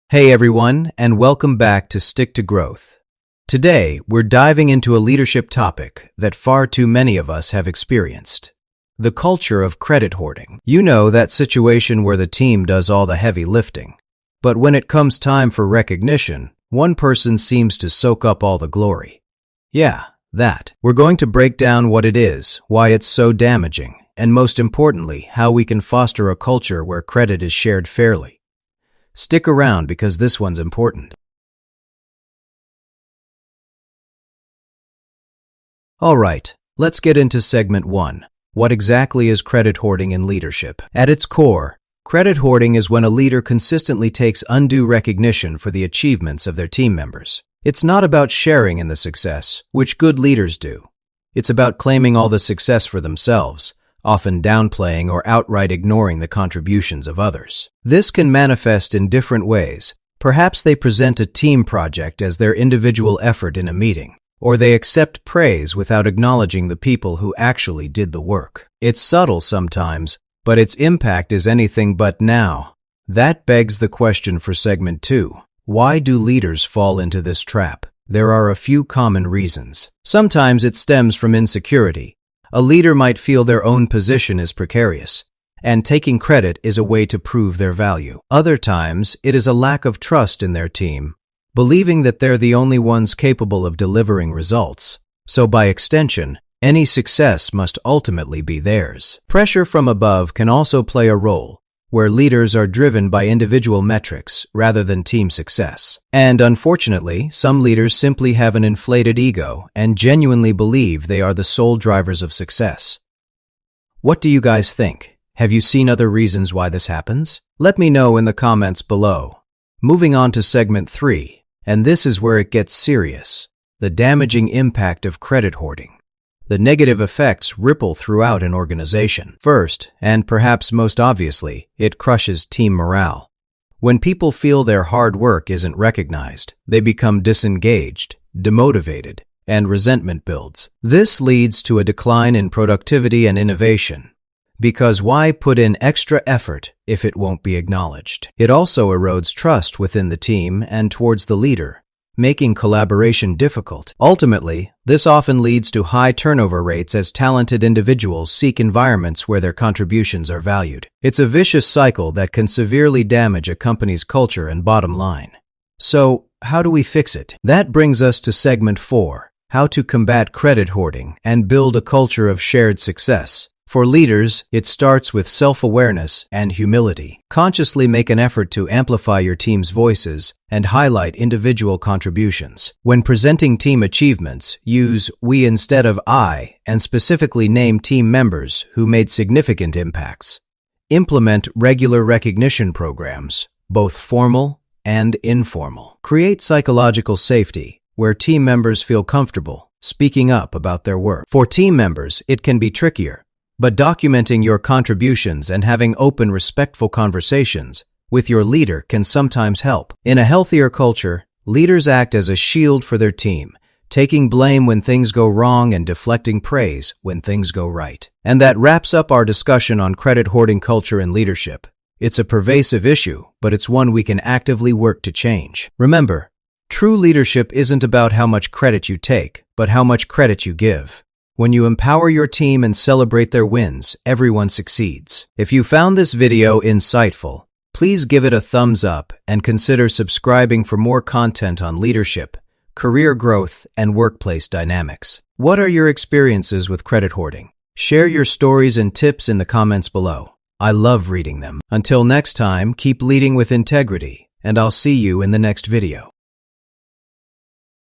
Hey everyone, and welcome back to Stick to Growth. Today, we're diving into a leadership topic that far too many of us have experienced. The culture of credit hoarding. You know, that situation where the team does all the heavy lifting. But when it comes time for recognition, one person seems to soak up all the glory. Yeah, that. We're going to break down what it is, why it's so damaging, and most importantly, how we can foster a culture where credit is shared fairly. Stick around because this one's important. Alright, let's get into segment 1. What exactly is credit hoarding in leadership? At its core, credit hoarding is when a leader consistently takes undue recognition for the achievements of their team members. It's not about sharing in the success, which good leaders do. It's about claiming all the success for themselves, often downplaying or outright ignoring the contributions of others. This can manifest in different ways. Perhaps they present a team project as their individual effort in a meeting, or they accept praise without acknowledging the people who actually did the work. It's subtle sometimes, but its impact is anything but now. That begs the question for segment 2. Why do leaders fall into this trap? There are a few common reasons. Sometimes it stems from insecurity. A leader might feel their own position is precarious, and taking credit is a way to prove their value. Other times, it is a lack of trust in their team, believing that they're the only ones capable of delivering results. So by extension, any success must ultimately be theirs. Pressure from above can also play a role, where leaders are driven by individual metrics rather than team success. And unfortunately, some leaders simply have an inflated ego and genuinely believe they are the sole drivers of success. What do you guys think? Have you seen other reasons why this happens? Let me know in the comments below. Moving on to segment 3, and this is where it gets serious: the damaging impact of credit hoarding. The negative effects ripple throughout an organization. First, and perhaps most obviously, it crushes team morale. When people feel their hard work isn't recognized, they become disengaged, demotivated, and resentment builds. This leads to a decline in productivity and innovation. Because why put in extra effort if it won't be acknowledged? It also erodes trust within the team and towards the leader, making collaboration difficult. Ultimately, this often leads to high turnover rates as talented individuals seek environments where their contributions are valued. It's a vicious cycle that can severely damage a company's culture and bottom line. So, how do we fix it? That brings us to segment 4, how to combat credit hoarding and build a culture of shared success. For leaders, it starts with self-awareness and humility. Consciously make an effort to amplify your team's voices and highlight individual contributions. When presenting team achievements, use "we" instead of "I" and specifically name team members who made significant impacts. Implement regular recognition programs, both formal and informal. Create psychological safety, where team members feel comfortable speaking up about their work. For team members, it can be trickier, but documenting your contributions and having open, respectful conversations with your leader can sometimes help. In a healthier culture, leaders act as a shield for their team, taking blame when things go wrong and deflecting praise when things go right. And that wraps up our discussion on credit hoarding culture in leadership. It's a pervasive issue, but it's one we can actively work to change. Remember, true leadership isn't about how much credit you take, but how much credit you give. When you empower your team and celebrate their wins, everyone succeeds. If you found this video insightful, please give it a thumbs up and consider subscribing for more content on leadership, career growth, and workplace dynamics. What are your experiences with credit hoarding? Share your stories and tips in the comments below. I love reading them. Until next time, keep leading with integrity, and I'll see you in the next video.